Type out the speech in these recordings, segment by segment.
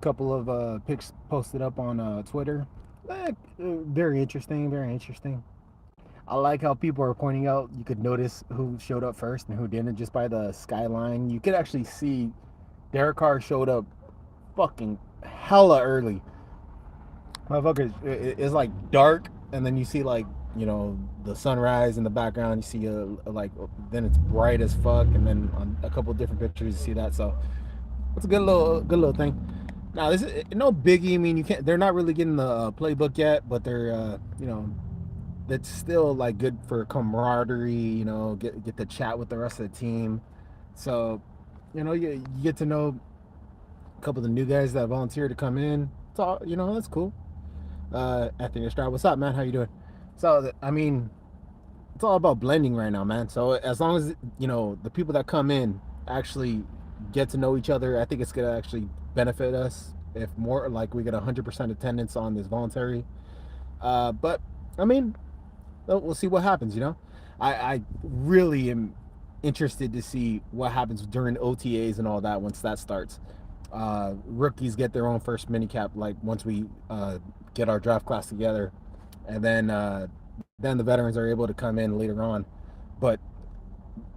couple of pics posted up on Twitter. Very interesting, very interesting. I like how people are pointing out. You could notice who showed up first and who didn't just by the skyline. You could actually see Derek Carr showed up fucking hella early. Motherfucker, it's like dark, and then you see like the sunrise in the background. You see like then it's bright as fuck, and then on a couple different pictures you see that. So it's a good little thing. Now this is no biggie. I mean, you can't. They're not really getting the playbook yet, but they're that's still like good for camaraderie. Get to chat with the rest of the team. So you get to know a couple of the new guys that volunteered to come in. It's all that's cool. Anthony Estrada, what's up, man? How you doing? So I mean, it's all about blending right now, man. So as long as the people that come in actually get to know each other, I think it's gonna actually benefit us if more like we get 100% attendance on this voluntary. But I mean, we'll see what happens. I really am interested to see what happens during OTAs and all that once that starts. Rookies get their own first minicap like once we get our draft class together, and then the veterans are able to come in later on. But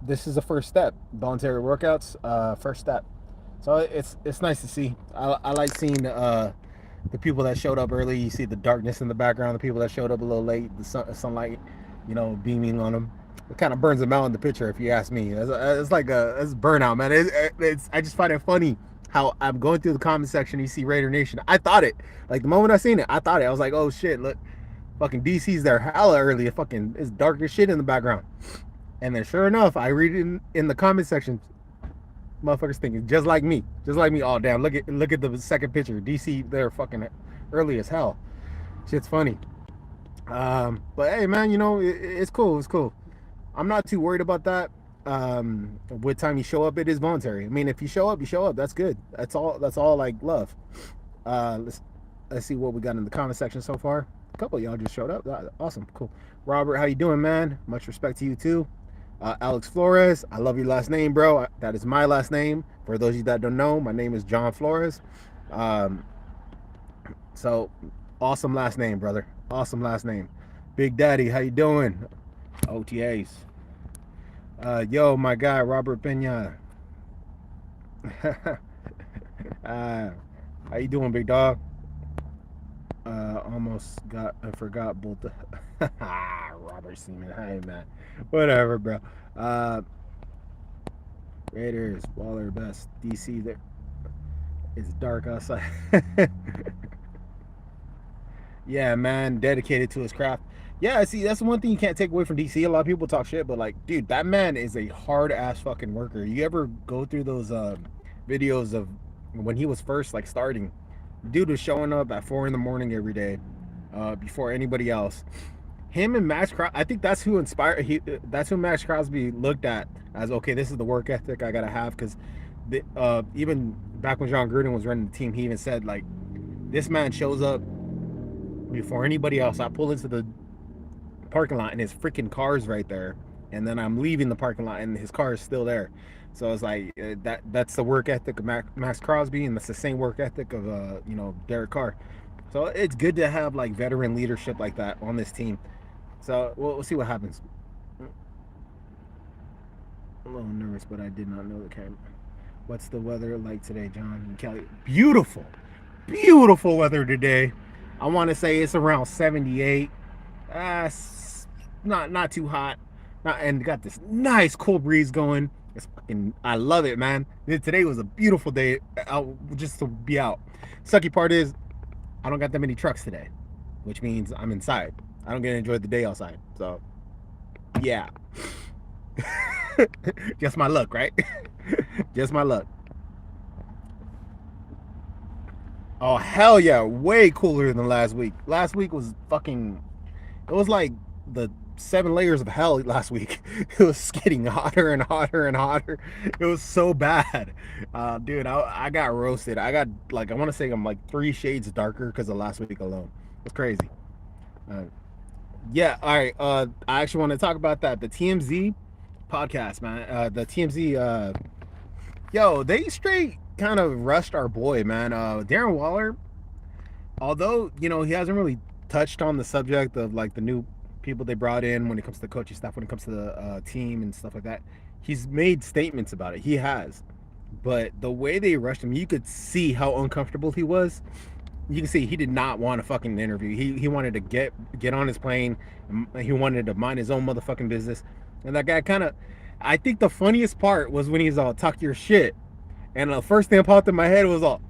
this is the first step. Voluntary workouts, first step. So it's nice to see. I like seeing the people that showed up early. You see the darkness in the background. The people that showed up a little late, the sunlight, beaming on them. It kind of burns them out in the picture, if you ask me. It's like it's burnout, man. It's I just find it funny how I'm going through the comment section. You see Raider Nation. I thought it like the moment I seen it. I thought it. I was like, oh shit, look, fucking DC's there hella early. It's dark as shit in the background. And then sure enough, I read it in the comment section. Motherfuckers thinking just like me. Oh damn, look at the second picture. DC they're fucking early as hell. Shit's funny. But hey man, it's cool. It's cool. I'm not too worried about that. What time you show up, it is voluntary. I mean, if you show up, you show up. That's good. That's all like love. Let's see what we got in the comment section so far. A couple of y'all just showed up. Awesome, cool. Robert, how you doing, man? Much respect to you too. Alex Flores, I love your last name, bro. That is my last name. For those of you that don't know, my name is John Flores. So awesome last name, brother. Awesome last name. Big Daddy, how you doing? OTAs. Yo, my guy, Robert Pena. How you doing, big dog? I forgot both the Robert Seaman. Hey man, whatever, bro. Raiders, Waller best. DC there. It's dark outside. Yeah, man, dedicated to his craft. Yeah, see, that's one thing you can't take away from DC. A lot of people talk shit, but like, dude, that man is a hard ass fucking worker. You ever go through those videos of when he was first like starting? Dude was showing up at 4 in the morning every day, before anybody else. Him and Max Crosby, I think that's who inspired. That's who Max Crosby looked at as okay. This is the work ethic I gotta have because, even back when John Gruden was running the team, he even said like, this man shows up before anybody else. I pull into the parking lot and his freaking car's right there, and then I'm leaving the parking lot and his car is still there. So it's like that's the work ethic of Max Crosby, and that's the same work ethic of Derek Carr. So it's good to have like veteran leadership like that on this team. So we'll see what happens. I'm a little nervous, but I did not know the camera. What's the weather like today, John and Kelly? Beautiful weather today. I want to say it's around 78. Not too hot. And got this nice cool breeze going. I love it, man. Today was a beautiful day out just to be out. Sucky part is I don't got that many trucks today, which means I'm inside. I don't get to enjoy the day outside. So yeah. Just my luck, right? Just my luck. Oh hell yeah, way cooler than last week. Last week was fucking, it was like the 7 layers of hell last week. It was getting hotter and hotter and hotter. It was so bad. Dude, I got roasted. I got like, I want to say I'm like 3 shades darker because of last week alone. It's crazy. Yeah, all right. I actually want to talk about that. The TMZ podcast, man. The TMZ, yo, they straight kind of rushed our boy, man. Darren Waller, although he hasn't really touched on the subject of like the new people they brought in when it comes to the coaching staff, when it comes to the team and stuff like that. He's made statements about it. He has, but the way they rushed him, you could see how uncomfortable he was. You can see he did not want a fucking interview. He wanted to get on his plane. He wanted to mind his own motherfucking business. And that guy kind of, I think the funniest part was when he's all talk your shit, and the first thing that popped in my head was all,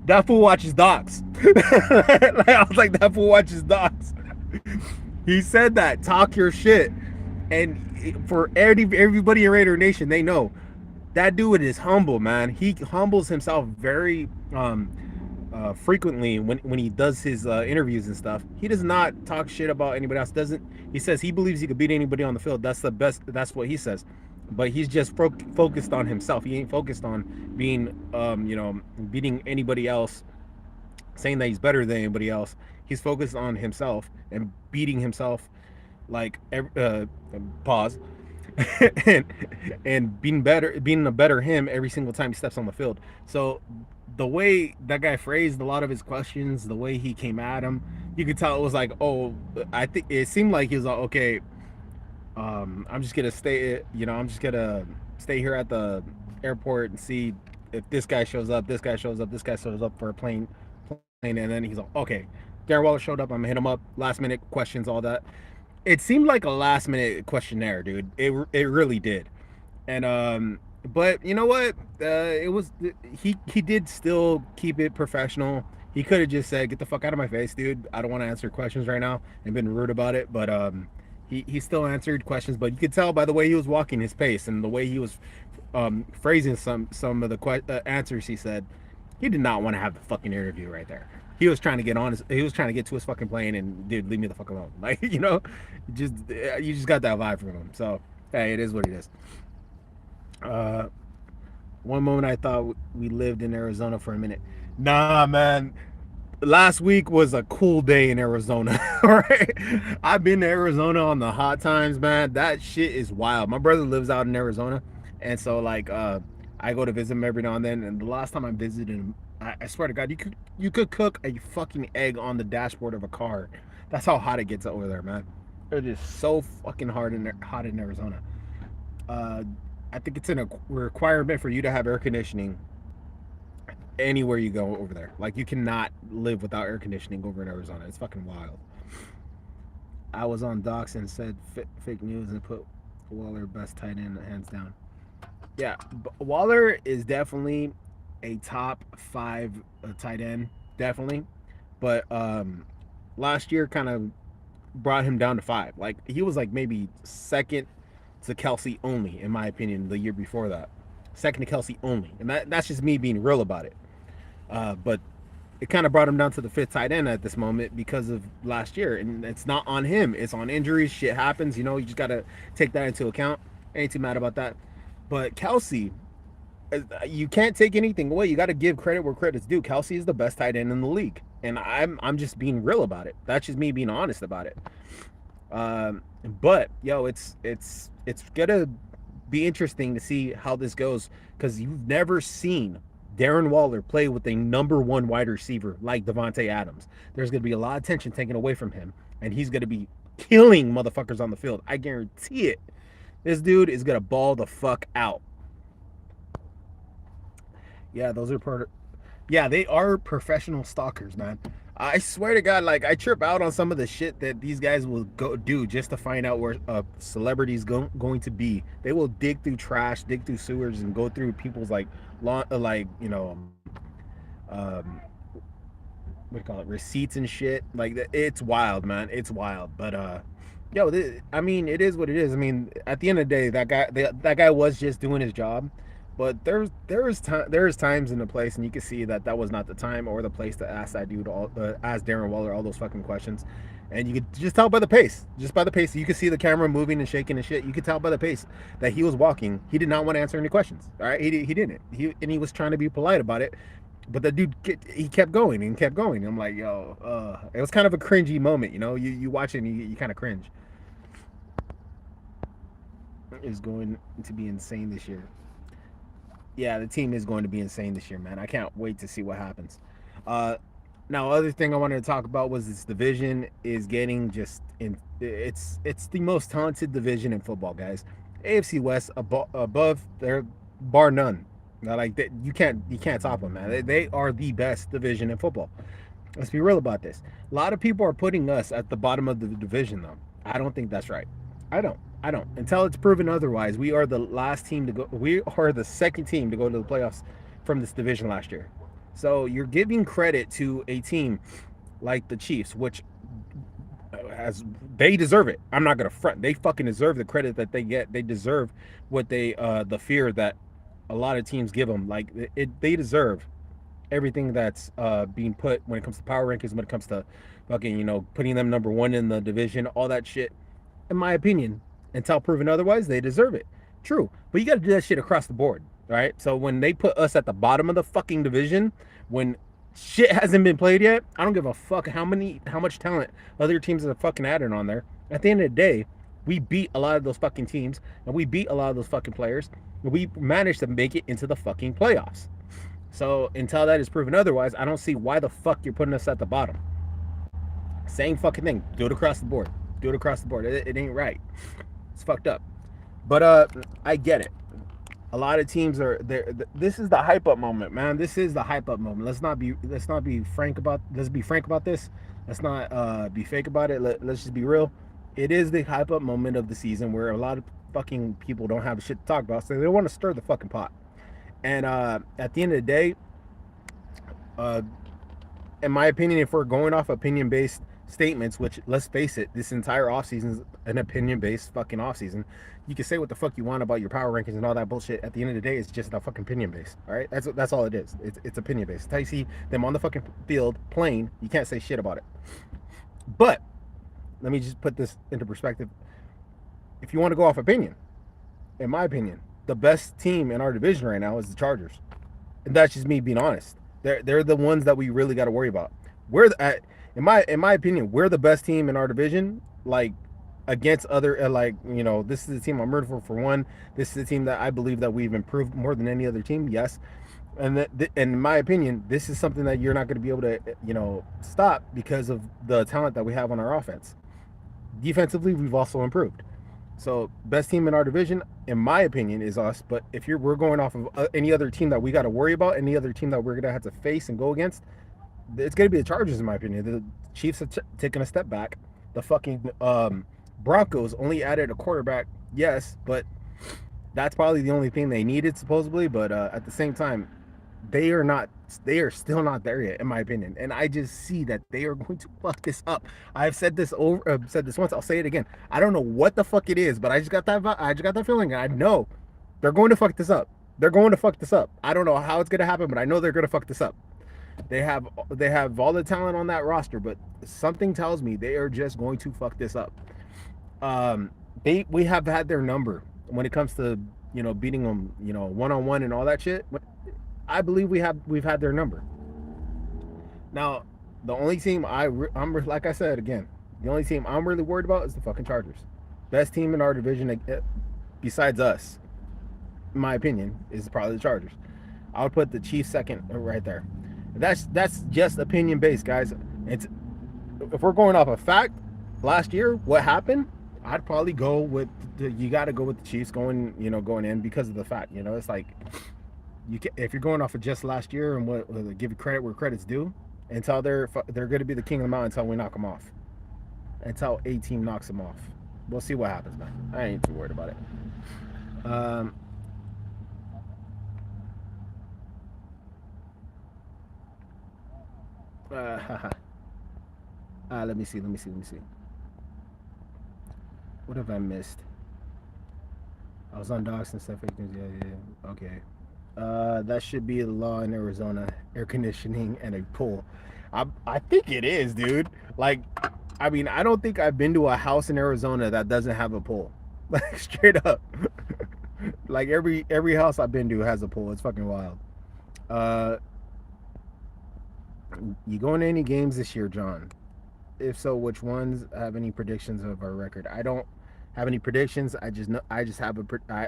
that fool watches docs. Like, I was like, that fool watches docs. He said that, talk your shit, and for everybody in Raider Nation, they know that dude is humble, man. He humbles himself very frequently when he does his interviews and stuff. He does not talk shit about anybody else. Doesn't He says he believes he could beat anybody on the field. That's the best. That's what he says. But he's just focused on himself. He ain't focused on being, beating anybody else, saying that he's better than anybody else. He's focused on himself and beating himself, like pause, and being a better him every single time he steps on the field. So the way that guy phrased a lot of his questions, the way he came at him, you could tell it was like, oh, I think it seemed like he was like, okay, I'm just gonna stay here at the airport and see if this guy shows up, this guy shows up, this guy shows up for a plane, and then he's like, okay, Darren Waller showed up, I'm gonna hit him up, last minute questions, all that. It seemed like a last minute questionnaire, dude. It really did. And but you know what? It was he did still keep it professional. He could have just said, "Get the fuck out of my face, dude. I don't want to answer questions right now," and been rude about it. But he still answered questions. But you could tell by the way he was walking his pace and the way he was phrasing some of the answers he said. He did not want to have the fucking interview right there. He was trying to get on. He was trying to get to his fucking plane, and dude, leave me the fuck alone. Like you just got that vibe from him. So hey, it is what it is. One moment I thought we lived in Arizona for a minute. Nah, man. Last week was a cool day in Arizona. Right? I've been to Arizona on the hot times, man. That shit is wild. My brother lives out in Arizona, and so like I go to visit him every now and then. And the last time I visited him, I swear to God, you could cook a fucking egg on the dashboard of a car. That's how hot it gets over there, man. It is so fucking hot in Arizona. Uh, I think it's a requirement for you to have air conditioning anywhere you go over there. Like you cannot live without air conditioning over in Arizona. It's fucking wild. I was on Docs and said fake news and put Waller best tight end hands down. Yeah, Waller is definitely a top 5 tight end, definitely. But last year kind of brought him down to 5. Like he was like maybe second to Kelsey only, in my opinion, the year before that. Second to Kelsey only, and that's just me being real about it. But it kind of brought him down to the 5th tight end at this moment because of last year, and it's not on him. It's on injuries. Shit happens. You just got to take that into account. Ain't too mad about that. But Kelsey, you can't take anything away. You got to give credit where credit's due. Kelsey is the best tight end in the league, and I'm just being real about it. That's just me being honest about it. But it's gonna be interesting to see how this goes because you've never seen Darren Waller play with a number 1 wide receiver like Devontae Adams. There's gonna be a lot of tension taken away from him, and he's gonna be killing motherfuckers on the field. I guarantee it. This dude is gonna ball the fuck out. Yeah, those are they are professional stalkers, man. I swear to God, like I trip out on some of the shit that these guys will go do just to find out where a celebrity's going to be. They will dig through trash, dig through sewers, and go through people's what do you call it, receipts and shit. Like it's wild, man. It's wild. But I mean, it is what it is. I mean, at the end of the day, that guy was just doing his job. But there's times in the place, and you can see that was not the time or the place to ask that dude ask Darren Waller all those fucking questions, and you could just tell by the pace. Just by the pace, you could see the camera moving and shaking and shit. You could tell by the pace that he was walking. He did not want to answer any questions. All right, he didn't. He was trying to be polite about it, but the dude he kept going and kept going. I'm like, yo, it was kind of a cringy moment. You watch it and you kind of cringe. It's going to be insane this year. Yeah, the team is going to be insane this year, man. I can't wait to see what happens. Uh, Now, other thing I wanted to talk about was this division is getting just in. It's the most talented division in football, guys. AFC West above their bar none. Now, like you can't top them, man. They are the best division in football. Let's be real about this. A lot of people are putting us at the bottom of the division, though. I don't think that's right. I don't. I don't. Until it's proven otherwise, we are the last team to go. We are the second team to go to the playoffs from this division last year. So you're giving credit to a team like the Chiefs, which has they deserve it. I'm not gonna front. They fucking deserve the credit that they get. They deserve what they the fear that a lot of teams give them. Like they deserve everything that's being put when it comes to power rankings, when it comes to fucking putting them number one in the division, all that shit. In my opinion, until proven otherwise, they deserve it. True, but you got to do that shit across the board, right? So when they put us at the bottom of the fucking division, when shit hasn't been played yet, I don't give a fuck how much talent other teams have fucking added on there. At the end of the day, we beat a lot of those fucking teams, and we beat a lot of those fucking players, and we managed to make it into the fucking playoffs. So until that is proven otherwise, I don't see why the fuck you're putting us at the bottom. Same fucking thing. Do it across the board. Do it across the board. It ain't right. It's fucked up. But I get it. A lot of teams are there. This is the hype up moment, man. This is the hype up moment. Let's be frank about this. Let's not be fake about it. Let's just be real. It is the hype up moment of the season where a lot of fucking people don't have shit to talk about, so they want to stir the fucking pot. And at the end of the day, uh, in my opinion, if we're going off opinion-based statements, which let's face it, this entire offseason is an opinion-based fucking offseason. You can say what the fuck you want about your power rankings and all that bullshit. At the end of the day, it's just a fucking opinion-based. All right, that's all it is. It's opinion-based. Until you see them on the fucking field playing, you can't say shit about it. But let me just put this into perspective. If you want to go off opinion, in my opinion, the best team in our division right now is the Chargers, and that's just me being honest. They're the ones that we really got to worry about. In my opinion, we're the best team in our division. Like against other this is the team I'm rooting for one. This is the team that I believe that we've improved more than any other team. Yes, and in my opinion, this is something that you're not going to be able to stop because of the talent that we have on our offense. Defensively, we've also improved. So best team in our division, in my opinion, is us. But if we're going off of any other team that we got to worry about, any other team that we're gonna have to face and go against, it's gonna be the Chargers, in my opinion. The Chiefs have taken a step back. The fucking Broncos only added a quarterback, yes, but that's probably the only thing they needed supposedly. But at the same time, they are still not there yet, in my opinion. And I just see that they are going to fuck this up. I've said this once. I'll say it again. I don't know what the fuck it is, but I just got that feeling. And I know they're going to fuck this up. They're going to fuck this up. I don't know how it's gonna happen, but I know they're gonna fuck this up. They have all the talent on that roster, but something tells me they are just going to fuck this up. We have had their number when it comes to beating them one-on-one and all that shit. I believe we've had their number. Now, the only team I'm like I said again, the only team I'm really worried about is the fucking Chargers. Best team in our division besides us, in my opinion, is probably the Chargers. I would put the Chiefs second right there. That's just opinion based, guys. If we're going off a fact, last year what happened, I'd probably go with you got to go with the Chiefs going in because of the fact. It's like if you're going off of just last year and give credit where credit's due, until they're going to be the king of the mountain until we knock them off, until a team knocks them off. We'll see what happens, man. I ain't too worried about it. Let me see. What have I missed? I was on docs and stuff. Yeah. Okay. That should be the law in Arizona. Air conditioning and a pool. I think it is, dude. Like, I mean, I don't think I've been to a house in Arizona that doesn't have a pool. Like, straight up. Like, every house I've been to has a pool. It's fucking wild. You going to any games this year, John? If so, which ones? Have any predictions of our record? I don't have any predictions. I just know I just have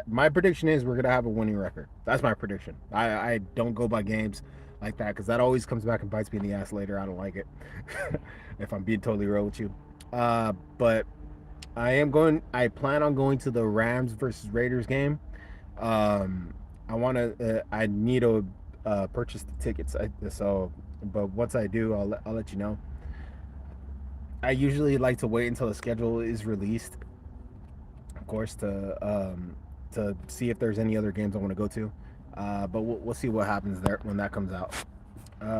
my prediction is we're gonna have a winning record. That's my prediction. I don't go by games like that because that always comes back and bites me in the ass later. I don't like it. If I'm being totally real with you, but I am going. I plan on going to the Rams versus Raiders game. Um, I want to. I need to purchase the tickets. But once I do, I'll let you know. I usually like to wait until the schedule is released, of course, to see if there's any other games I want to go to. But we'll see what happens there when that comes out.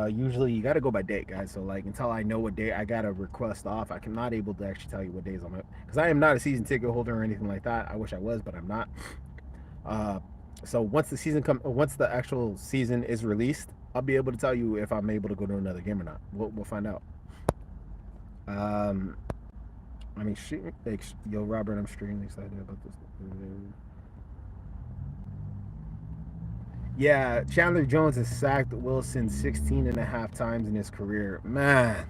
Usually you got to go by date, guys. So like until I know what day I got to request off, I'm not able to actually tell you what days I'm at because I am not a season ticket holder or anything like that. I wish I was, but I'm not. Uh, so once the actual season is released, I'll be able to tell you if I'm able to go to another game or not. We'll find out. Um, I mean, yo, Robert, I'm extremely excited about this. Yeah, Chandler Jones has sacked Wilson 16 and a half times in his career. Man,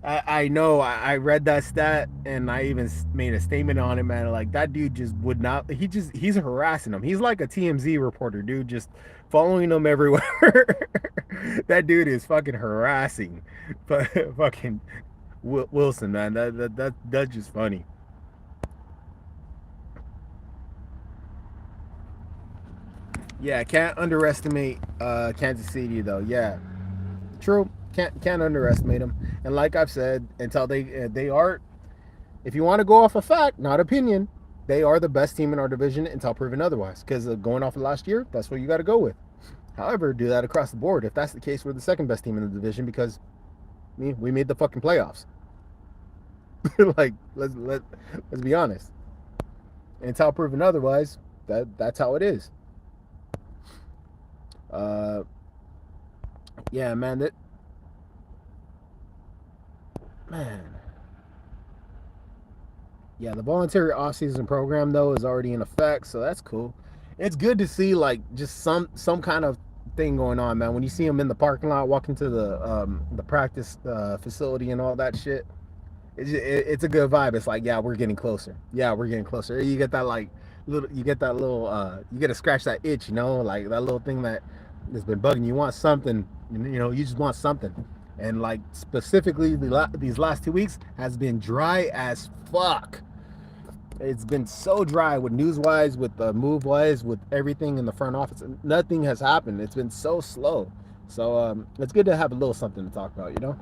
I know. I read that stat and I even made a statement on it, man. Like, that dude just would not. He's harassing him. He's like a TMZ reporter, dude, just following him everywhere. That dude is fucking harassing. But fucking Wilson, man. That's just funny. Yeah, can't underestimate Kansas City though. Yeah, true. Can't underestimate them. And like I've said, until they are, if you want to go off a fact, not opinion, they are the best team in our division until proven otherwise. Because going off of last year, that's what you got to go with. However, do that across the board. If that's the case, we're the second best team in the division because we made the fucking playoffs. Like let's be honest. Until proven otherwise, that's how it is. Uh, yeah, man. Man. Yeah, the voluntary off-season program though is already in effect, so that's cool. It's good to see like just some kind of thing going on, man. When you see them in the parking lot, walking to the practice facility and all that shit, it's a good vibe. It's like, yeah, we're getting closer. Yeah, we're getting closer. You get that like you get that little you get to scratch that itch, like that little thing that has been bugging you. You want something, you just want something. And like specifically these last 2 weeks has been dry as fuck. It's been so dry with news wise, with the move wise, with everything in the front office. Nothing has happened. It's been so slow. So it's good to have a little something to talk about.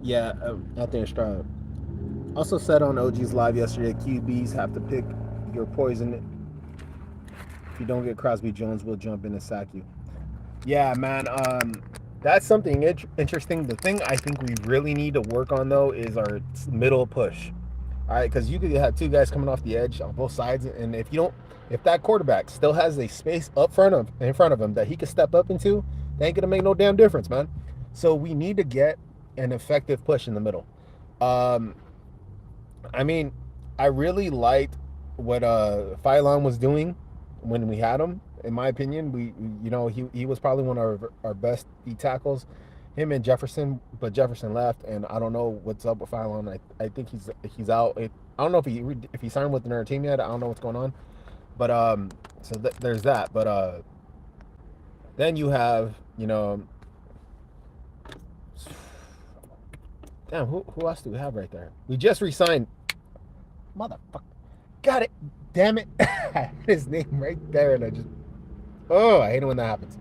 Yeah, Anthony Estrada also said on OG's live yesterday, QBs have to pick your poison. If you don't get Crosby, Jones will jump in and sack you. Yeah, man. That's something interesting. The thing I think we really need to work on though is our middle push. All right, because you could have two guys coming off the edge on both sides, and if that quarterback still has a space in front of him that he could step up into, they ain't gonna make no damn difference, man. So we need to get an effective push in the middle. Um, I mean, I really liked what Phylon was doing when we had him. In my opinion, he was probably one of our best D tackles. Him and Jefferson, but Jefferson left, and I don't know what's up with Phylon. I think he's out. I don't know if he signed with another team yet. I don't know what's going on. But there's that. But then you have damn, who else do we have right there? We just re-signed. Motherfucker. Got it. Damn it. I had his name right there and I hate it when that happens.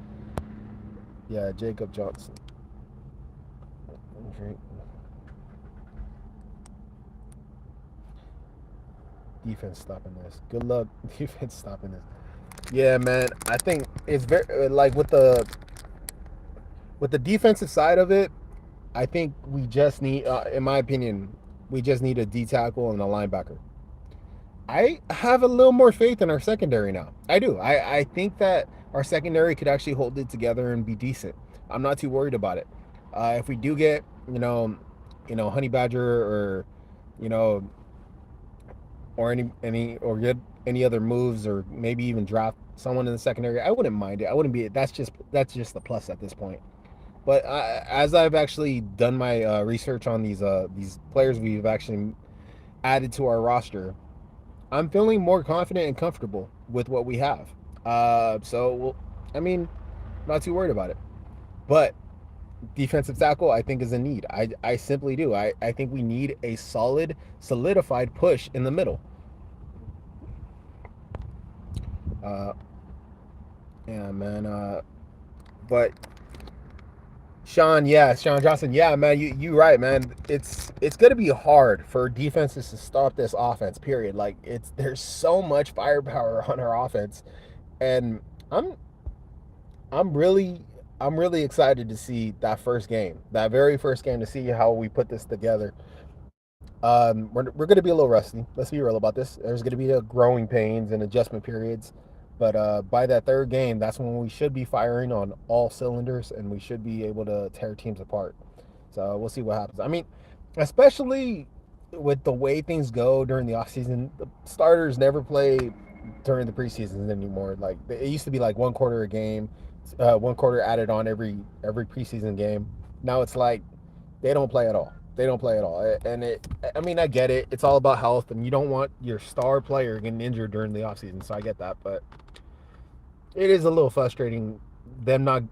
Yeah, Jacob Johnson. Defense stopping this. Good luck. Defense stopping this. Yeah, man. I think it's very like with the defensive side of it, I think we just need, in my opinion, we just need a D tackle and a linebacker. I have a little more faith in our secondary now. I do. I think that our secondary could actually hold it together and be decent. I'm not too worried about it. If we do get, Honey Badger or, or get any other moves or maybe even draft someone in the secondary, I wouldn't mind it. I wouldn't be. That's just the plus at this point. But as I've actually done my research on these players we've actually added to our roster, I'm feeling more confident and comfortable with what we have. So I mean, not too worried about it. But defensive tackle, I think, is a need. I simply do. I think we need a solidified push in the middle. Uh, yeah, man. But Sean Johnson, yeah, man, you right, man. It's gonna be hard for defenses to stop this offense. Period. Like there's so much firepower on our offense, and I'm I'm really I'm really excited to see that first game, that very first game, to see how we put this together. We're going to be a little rusty. Let's be real about this. There's going to be growing pains and adjustment periods, but by that third game, that's when we should be firing on all cylinders, and we should be able to tear teams apart. So we'll see what happens. I mean, especially with the way things go during the offseason, the starters never play during the preseasons anymore. Like it used to be like one quarter a game, one quarter added on every preseason game. Now it's like they don't play at all. They don't play at all. And I mean, I get it. It's all about health, and you don't want your star player getting injured during the offseason. So I get that. But it is a little frustrating them not,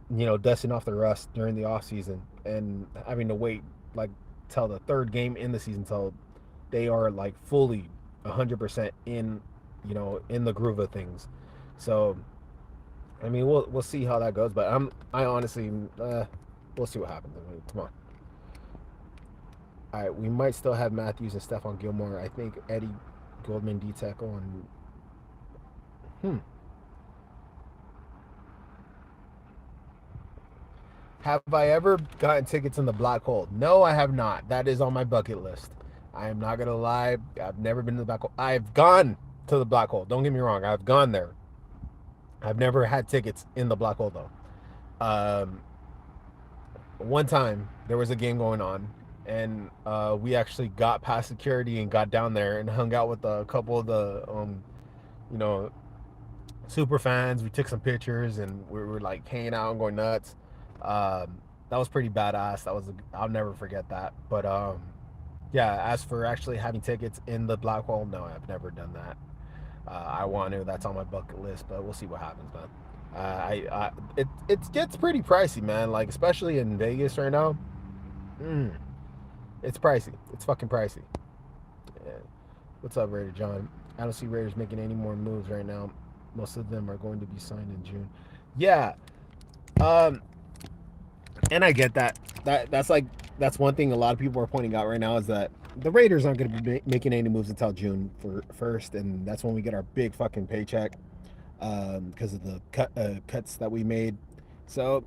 dusting off the rust during the offseason and having to wait like till the third game in the season till they are like fully 100% in, in the groove of things. So, I mean, we'll see how that goes. But I honestly, we'll see what happens. I mean, come on. All right, we might still have Matthews and Stephon Gilmore. I think Eddie Goldman D tackle and Have I ever gotten tickets in the black hole? No, I have not. That is on my bucket list. I am not gonna lie. I've never been to the black hole. I've gone to the black hole. Don't get me wrong. I've gone there. I've never had tickets in the black hole though. Um, One time there was a game going on, and we actually got past security and got down there and hung out with a couple of the you know super fans. We took some pictures and we were like hanging out and going nuts. That was pretty badass. I'll never forget that. But yeah, as for actually having tickets in the black hole, no, I've never done that. I want to. That's on my bucket list, but we'll see what happens, man. It gets pretty pricey, man. Like especially in Vegas right now. Mm, it's pricey. It's fucking pricey. Yeah. What's up, Raider John? I don't see Raiders making any more moves right now. Most of them are going to be signed in June. Yeah. Um, and I get that. That's one thing a lot of people are pointing out right now is that the Raiders aren't going to be making any moves until June first, and that's when we get our big fucking paycheck because of the cuts that we made. So,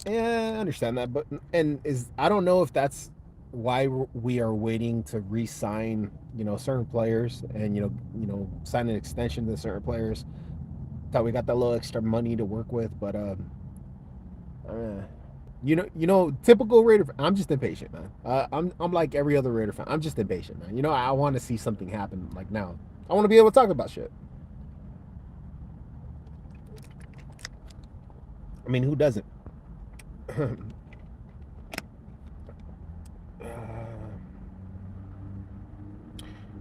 yeah, I understand that, but I don't know if that's why we are waiting to re-sign, certain players and sign an extension to certain players. Thought we got that little extra money to work with, but uh, typical Raider fan. I'm just impatient, man. I'm like every other Raider fan. I'm just impatient, man. I want to see something happen like now. I want to be able to talk about shit. I mean, who doesn't?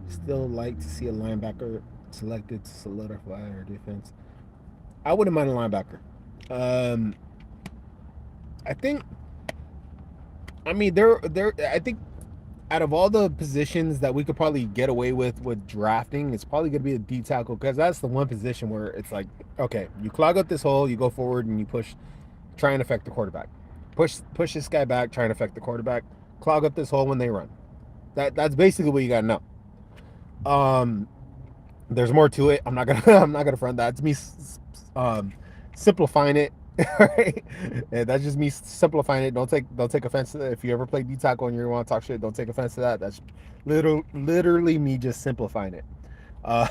Still like to see a linebacker selected to solidify our defense. I wouldn't mind a linebacker. Um, I think. I mean, there. I think out of all the positions that we could probably get away with drafting, it's probably going to be a D tackle because that's the one position where it's like, okay, you clog up this hole, you go forward and you push, try and affect the quarterback. Push this guy back, try and affect the quarterback. Clog up this hole when they run. That's basically what you got to know. There's more to it. I'm not gonna I'm not gonna front that. It's me simplifying it. Right? Yeah, that's just me simplifying it. Don't take offense to that. If you ever play D tackle and you want to talk shit, don't take offense to that. That's literally me just simplifying it. Uh,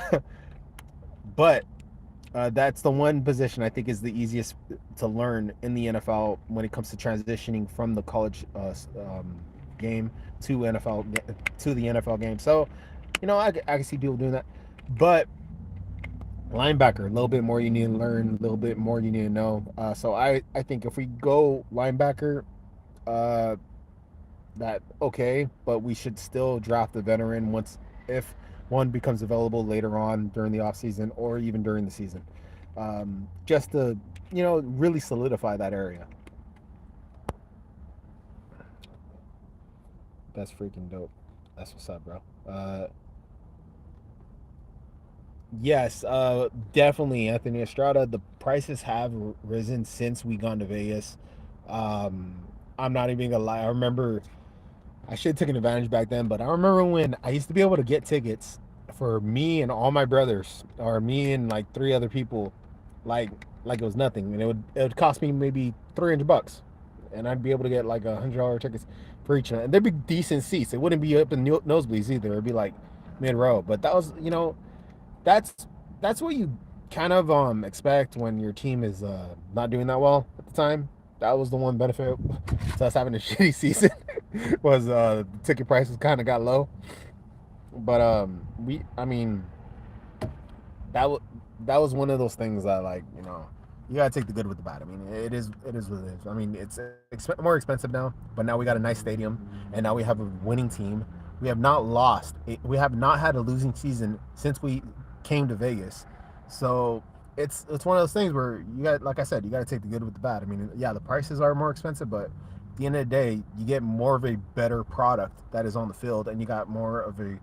but that's the one position I think is the easiest to learn in the NFL when it comes to transitioning from the college game to the NFL game. So, I can see people doing that, but linebacker, a little bit more you need to learn, a little bit more you need to know. So I think if we go linebacker, uh, that okay, but we should still draft the veteran once if one becomes available later on during the off season or even during the season, just to really solidify that area. That's freaking dope. That's what's up, bro. Yes, definitely Anthony Estrada. The prices have risen since we gone to Vegas. Um, I'm not even gonna lie. I remember I should have taken advantage back then, but I remember when I used to be able to get tickets for me and all my brothers, or me and like three other people, like like it was nothing, and it would cost me maybe $300, and I'd be able to get like $100 tickets for each, and they'd be decent seats. It wouldn't be up in nosebleeds either. It'd be like mid row, but that was that's that's what you kind of expect when your team is not doing that well at the time. That was the one benefit to us having a shitty season was the ticket prices kind of got low. But I mean, that was that was one of those things that like you gotta take the good with the bad. I mean, it is what it is. I mean, it's more expensive now, but now we got a nice stadium, and now we have a winning team. We have not lost. We have not had a losing season since we came to Vegas. So it's one of those things where you got, like I said, you got to take the good with the bad. I mean, yeah, the prices are more expensive, but at the end of the day, you get more of a better product that is on the field, and you got more of a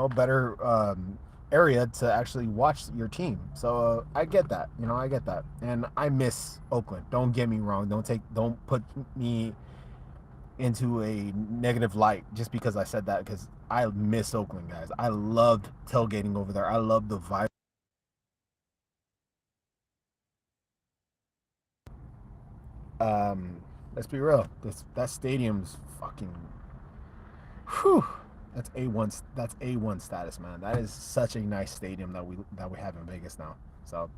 better area to actually watch your team. So I get that. I get that, and I miss Oakland. Don't get me wrong. Don't put me into a negative light just because I said that, because I miss Oakland, guys. I loved tailgating over there. I love the vibe. Um, let's be real. That stadium's fucking. Whew, that's A1. That's A1 status, man. That is such a nice stadium that we have in Vegas now. So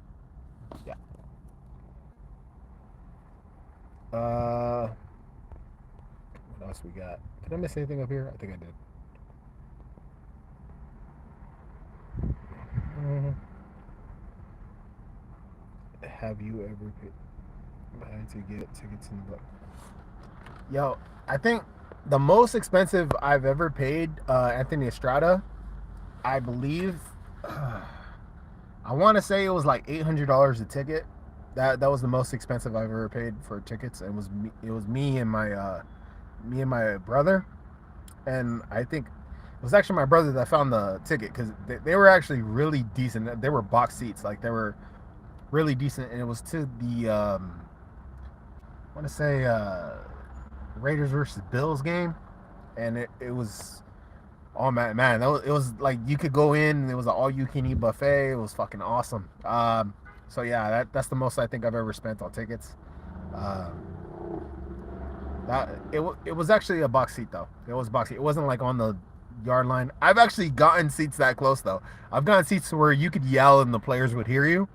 yeah. Uh, what else we got? Did I miss anything up here? I think I did. Mhm. Have you ever paid to get tickets in the book? Yo, I think the most expensive I've ever paid Anthony Estrada, I believe, I want to say it was like $800 a ticket. That was the most expensive I've ever paid for tickets. It was me and my brother, and I think it was actually my brother that found the ticket, because they were actually really decent. They were box seats, like they were really decent, and it was to the I want to say Raiders versus Bills game, and it was, oh man, it was like you could go in and it was an all you can eat buffet. It was fucking awesome. So yeah, that's the most I think I've ever spent on tickets. Um, it was actually a box seat though. It was a box seat. It wasn't like on the yard line. I've actually gotten seats that close though. I've gotten seats where you could yell and the players would hear you.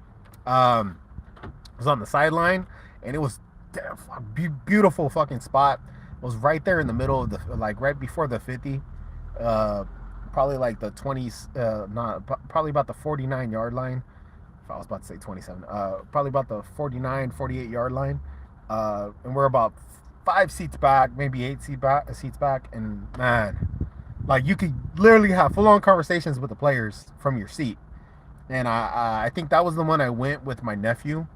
Um, it was on the sideline, and it was beautiful fucking spot. It was right there in the middle of the, like right before the 50. Uh, Probably like the 20s, not probably about the 49-yard line. If I was about to say 27, probably about the 49, 48-yard line. And we're about 5 seats back, maybe seats back, and man, like you could literally have full on conversations with the players from your seat. And I think that was the one I went with my nephew.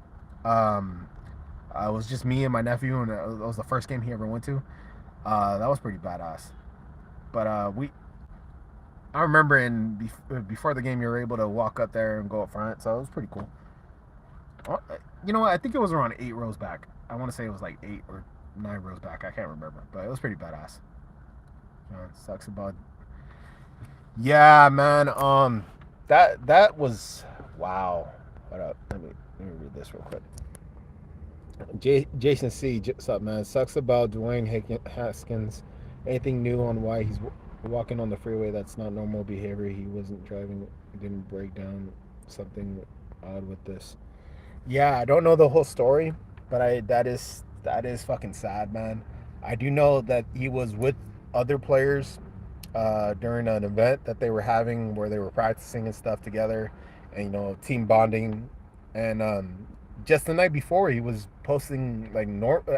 Um, it was just me and my nephew, and it was the first game he ever went to. That was pretty badass. But I remember before the game, you were able to walk up there and go up front, so it was pretty cool. You know what? I think it was around 8 rows back. I want to say it was like 8 or 9 rows back. I can't remember, but it was pretty badass. Sucks about. Yeah, man. That was wow. Hold up. Let me read this real quick. Jason C. What's up, man? Sucks about Dwayne Haskins. Anything new on why he's walking on the freeway? That's not normal behavior. He wasn't driving. He didn't break down. Something odd with this. Yeah, I don't know the whole story, but that is fucking sad, man. I do know that he was with other players during an event that they were having where they were practicing and stuff together, and team bonding, and just the night before he was posting like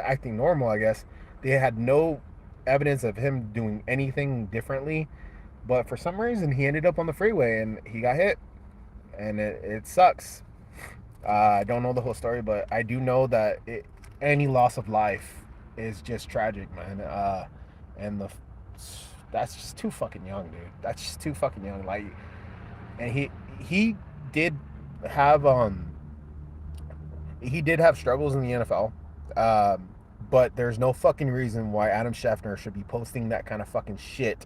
acting normal, I guess. They had no evidence of him doing anything differently, but for some reason he ended up on the freeway and he got hit, and it sucks. I don't know the whole story, but I do know that any loss of life is just tragic, man. And that's just too fucking young, dude. That's just too fucking young. Like, and he did have he did have struggles in the NFL, but there's no fucking reason why Adam Schefter should be posting that kind of fucking shit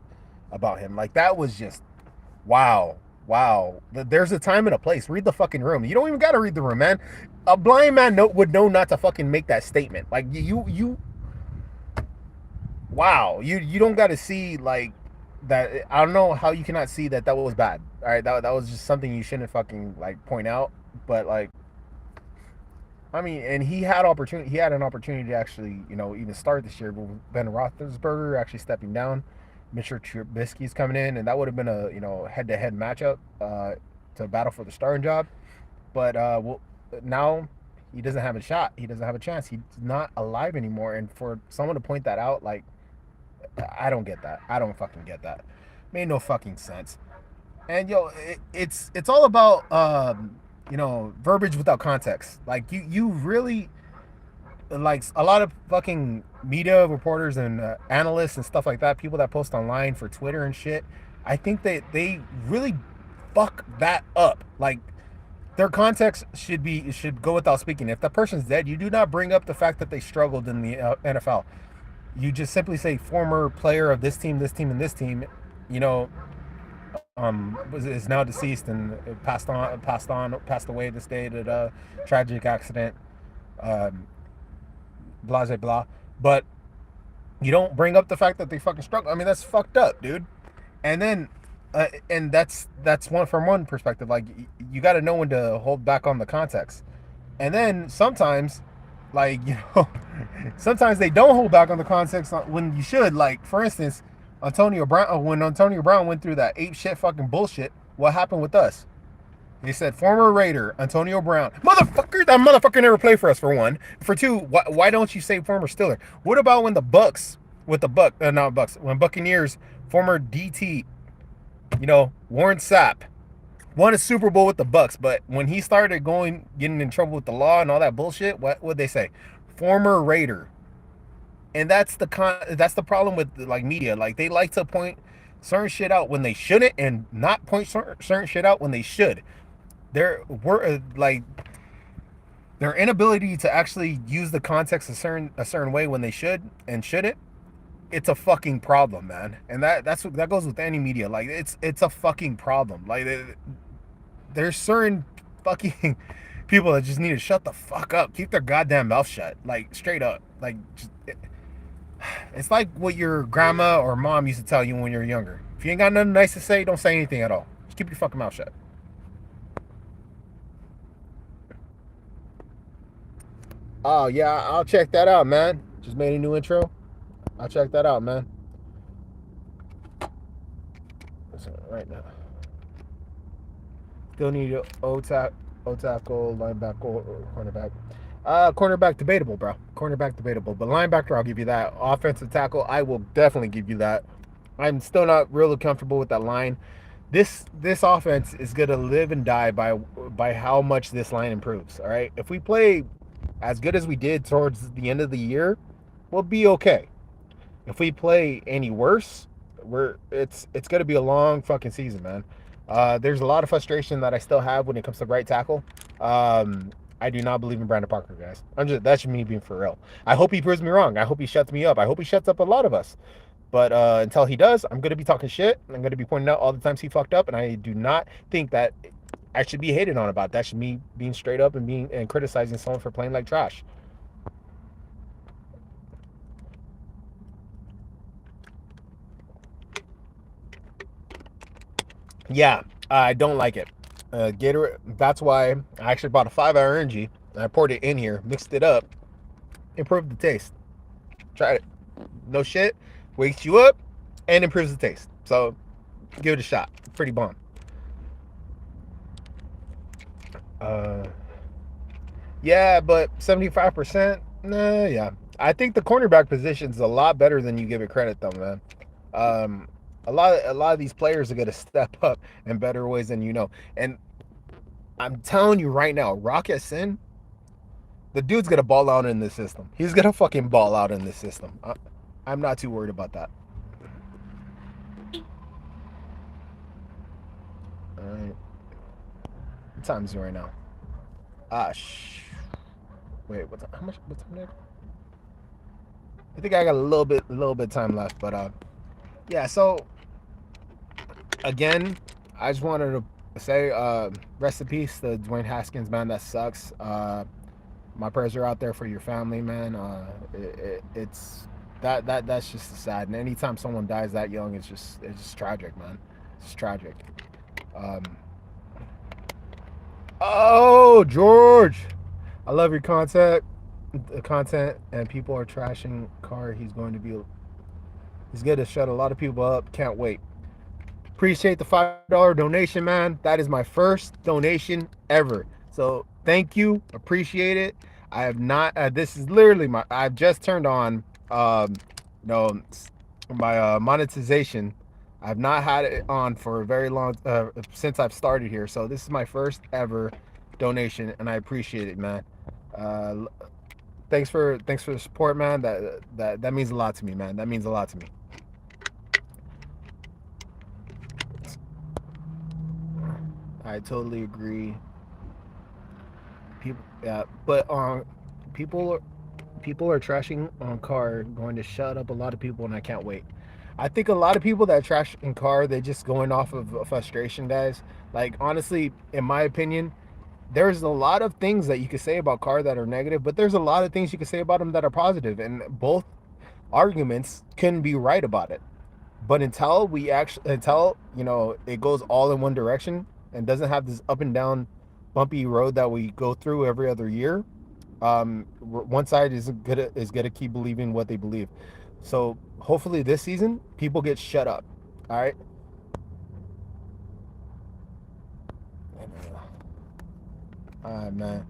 about him. Like, that was just wow. Wow. There's a time and a place. Read the fucking room. You don't even gotta read the room, man. A blind man would know not to fucking make that statement. Like, you wow. You don't gotta see like that. I don't know how you cannot see that was bad. All right, that was just something you shouldn't fucking like point out. But like, I mean, and he had an opportunity to actually, even start this year, but Ben Roethlisberger actually stepping down. Mitchell Trubisky's coming in, and that would have been a head-to-head matchup to battle for the starting job. But now he doesn't have a shot. He doesn't have a chance. He's not alive anymore. And for someone to point that out, like, I don't get that. I don't fucking get that. Made no fucking sense. And it's all about verbiage without context. Like, you really, like, a lot of fucking media reporters and analysts and stuff like that, people that post online for Twitter and shit, I think they really fuck that up. Like, their context should go without speaking. If the person's dead, you do not bring up the fact that they struggled in the NFL. You just simply say former player of this team, and this team, is now deceased and passed away this day at a tragic accident. Blah blah blah. But you don't bring up the fact that they fucking struggle. I mean, that's fucked up, dude. And then, and that's one perspective. Like, you got to know when to hold back on the context. And then sometimes, like, sometimes they don't hold back on the context when you should. Like, for instance, when Antonio Brown went through that ape shit fucking bullshit, what happened with us? They said former Raider Antonio Brown. Motherfucker, that motherfucker never played for us, for one. For two, why don't you say former Steeler? What about when the Bucks, when Buccaneers, former DT, Warren Sapp, won a Super Bowl with the Bucks, but when he started getting in trouble with the law and all that bullshit, what would they say? Former Raider. And that's the problem with, like, media. Like, they like to point certain shit out when they shouldn't, and not point certain shit out when they should. Their inability to actually use the context a certain way when they should and shouldn't, it's a fucking problem, man. And that goes with any media. Like, it's a fucking problem. Like, there's certain fucking people that just need to shut the fuck up, keep their goddamn mouth shut, like, straight up. Like, it's like what your grandma or mom used to tell you when you were younger. If you ain't got nothing nice to say, don't say anything at all. Just keep your fucking mouth shut. Oh, yeah, I'll check that out, man. Just made a new intro. I'll check that out, man. Right now. Still need O tackle, linebacker, or cornerback. Cornerback debatable, bro. Cornerback debatable. But linebacker, I'll give you that. Offensive tackle, I will definitely give you that. I'm still not really comfortable with that line. This offense is gonna live and die by how much this line improves. All right. If we play as good as we did towards the end of the year, we'll be okay. If we play any worse, it's gonna be a long fucking season, man. There's a lot of frustration that I still have when it comes to right tackle. I do not believe in Brandon Parker, guys. That's just me being for real. I hope he proves me wrong. I hope he shuts me up. I hope he shuts up a lot of us. But until he does, I'm gonna be talking shit. I'm gonna be pointing out all the times he fucked up, and I do not think that I should be hated on about that. Should me being straight up and criticizing someone for playing like trash. Yeah, I don't like it. Gatorade. That's why I actually bought a 5-hour energy. I poured it in here, mixed it up, improved the taste. Tried it. No shit. Wakes you up and improves the taste. So give it a shot. Pretty bomb. Yeah, but 75%, nah, yeah. I think the cornerback position is a lot better than you give it credit, though, man. Um, a lot of these players are gonna step up in better ways than you know. And I'm telling you right now, Rock Sin, the dude's gonna ball out in this system. He's gonna fucking ball out in this system. I'm not too worried about that. All right, what time is it right now? Ah, wait, how much? What time is it? I think I got a little bit time left, but yeah. So again, I just wanted to say, rest in peace to Dwayne Haskins, man. That sucks. My prayers are out there for your family, man. It's that's just sad. And anytime someone dies that young, it's just tragic, man. It's tragic. Um, oh, George, I love your content, and people are trashing Carr. He's going to shut a lot of people up. Can't wait. Appreciate the $5 donation, man. That is my first donation ever. So thank you. Appreciate it. I have not. This is literally my. I've just turned on. You know, my monetization. I've not had it on for a very long since I've started here. So this is my first ever donation, and I appreciate it, man. Uh, thanks for the support, man. That means a lot to me, man. That means a lot to me. I totally agree. People, yeah, but people people are trashing on Carr, going to shut up a lot of people, and I can't wait. I think a lot of people that trash in Carr, they just going off of frustration, guys. Like honestly, in my opinion, there's a lot of things that you could say about Carr that are negative, but there's a lot of things you could say about him that are positive, and both arguments can be right about it. But until it goes all in one direction and doesn't have this up and down bumpy road that we go through every other year, one side is gonna keep believing what they believe. So hopefully this season people get shut up. All right. All right, man.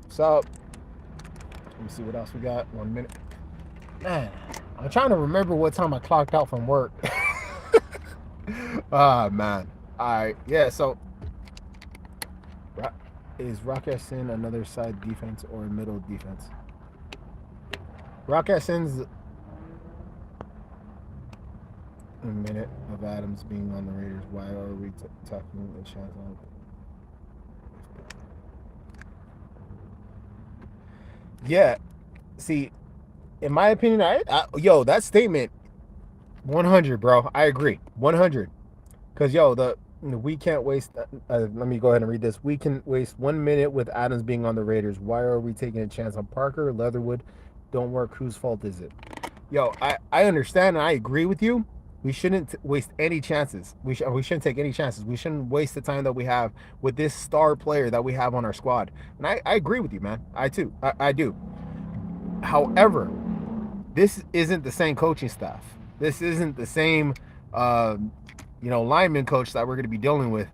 So let me see what else we got. 1 minute. Man, I'm trying to remember what time I clocked out from work. Ah, man. All right. Yeah. So is Rock Sin another side defense or a middle defense? Rock Sin's a minute of Adams being on the Raiders. Why are we talking a chance on? Yeah. See, in my opinion, that statement, 100, bro. I agree, 100. Because we can't waste. Let me go ahead and read this. We can waste 1 minute with Adams being on the Raiders. Why are we taking a chance on Parker? Leatherwood don't work. Whose fault is it? I understand and I agree with you. We shouldn't waste any chances. We shouldn't take any chances. We shouldn't waste the time that we have with this star player that we have on our squad. And I agree with you, man. I do. However, this isn't the same coaching staff. This isn't the same, lineman coach that we're going to be dealing with.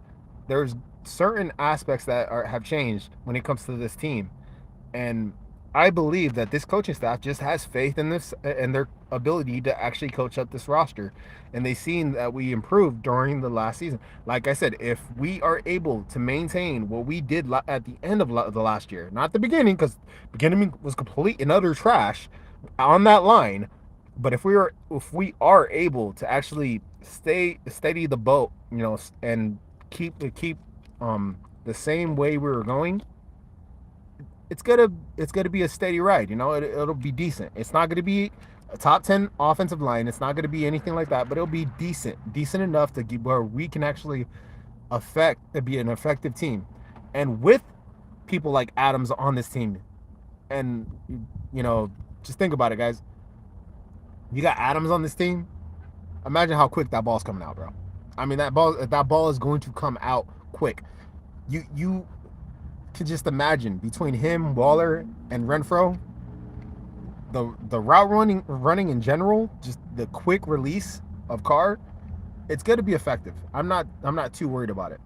There's certain aspects that have changed when it comes to this team, and I believe that this coaching staff just has faith in this and their ability to actually coach up this roster, and they've seen that we improved during the last season. Like I said, if we are able to maintain what we did at the end of the last year, not the beginning, because beginning was complete and utter trash on that line, but if we are able to actually steady the boat, and keep the same way we were going, it's gonna be a steady ride. It'll be decent. It's not gonna be a top 10 offensive line. It's not gonna be anything like that, but it'll be decent enough to get where we can actually be an effective team. And with people like Adams on this team, and just think about it, guys. You got Adams on this team. Imagine how quick that ball's coming out, bro. I mean, that ball is going to come out quick. You can just imagine between him, Waller, and Renfro, the route running in general, just the quick release of Carr, it's going to be effective. I'm not too worried about it.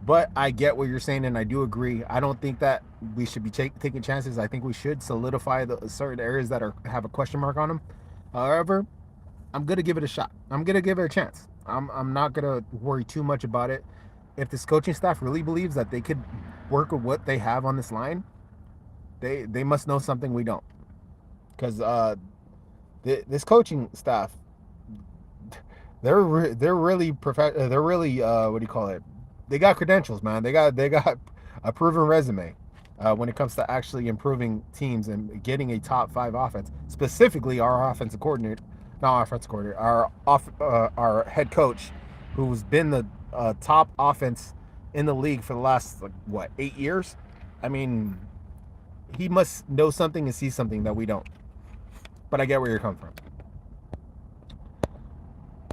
But I get what you're saying, and I do agree. I don't think that we should be taking chances. I think we should solidify the certain areas that have a question mark on them. However, I'm gonna give it a shot. I'm gonna give it a chance. I'm not gonna worry too much about it. If this coaching staff really believes that they could work with what they have on this line, they must know something we don't. Because this coaching staff, they're really they're really what do you call it? They got credentials, man. They got a proven resume when it comes to actually improving teams and getting a top 5 offense. Specifically, our offensive coordinator, not offensive coordinator, our head coach, who's been the top offense in the league for the last 8 years. I mean, he must know something and see something that we don't. But I get where you're coming from.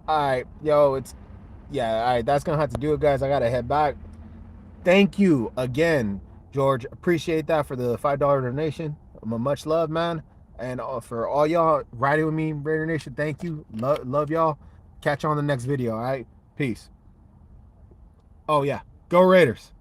All right, yo, all right, that's gonna have to do it, guys. I gotta head back. Thank you again, George. Appreciate that for the $5 donation. Much love, man. And for all y'all riding with me, Raider Nation, thank you. Love y'all. Catch you on the next video. All right, peace. Oh yeah, go Raiders.